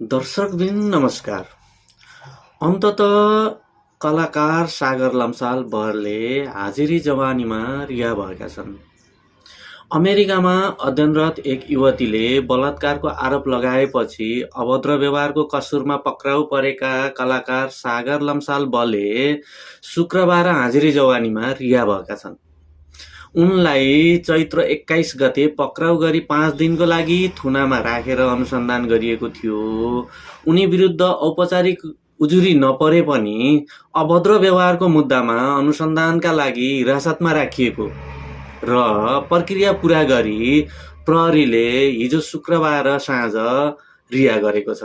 दर्शकवृन्द नमस्कार। अन्तत कलाकार सागर लम्साल बरले हाजिरी जवानीमा रिहा भएका छन्। अमेरिकामा अध्ययनरत एक युवतीले बलात्कारको आरोप लगाएपछि अभद्र व्यवहारको कसुरमा पक्राउ परेका कलाकार सागर लम्साल बले शुक्रबार हाजिरी जवानीमा रिहा भएका छन्। उनलाई चैत्र 21 गते पक्राउ गरी 5 दिनको लागि थुनामा राखेर अनुसन्धान गरिएको थियो। उनी विरुद्ध औपचारिक उजुरी नपरे पनि अभद्र व्यवहारको मुद्दामा अनुसन्धानका लागि हिरासतमा राखिएको र प्रक्रिया पूरा गरी प्रहरीले हिजो शुक्रबार साँझ रिहा गरेको छ।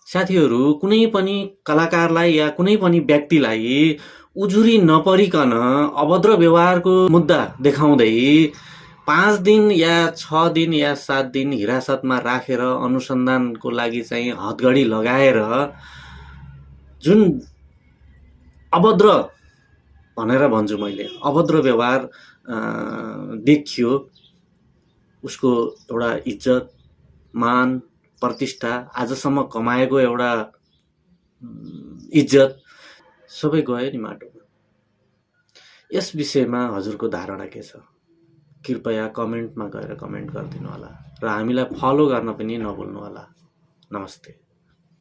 साथीहरू, कुनै पनि कलाकारलाई या कुनै पनि व्यक्तिलाई उजुरी नपरिकन अभद्र व्यवहारको मुद्दा देखाउँदै 5 दिन या 6 दिन या 7 दिन हिरासतमा राखेर अनुसन्धानको लागि चाहिँ हदगडी लगाएर जुन अभद्र भनेर भन्छु मैले, अभद्र व्यवहार देखियो, उसको एउटा इज्जत, मान, प्रतिष्ठा, आजसम्म कमाएको एउटा इज्जत सबै गयो नि माटोमा। यस विषयमा हजुरको धारणा के छ? कृपया कमेन्टमा गएर कमेन्ट गरिदिनु होला र हामीलाई फलो गर्न पनि नभुल्नु होला। नमस्ते।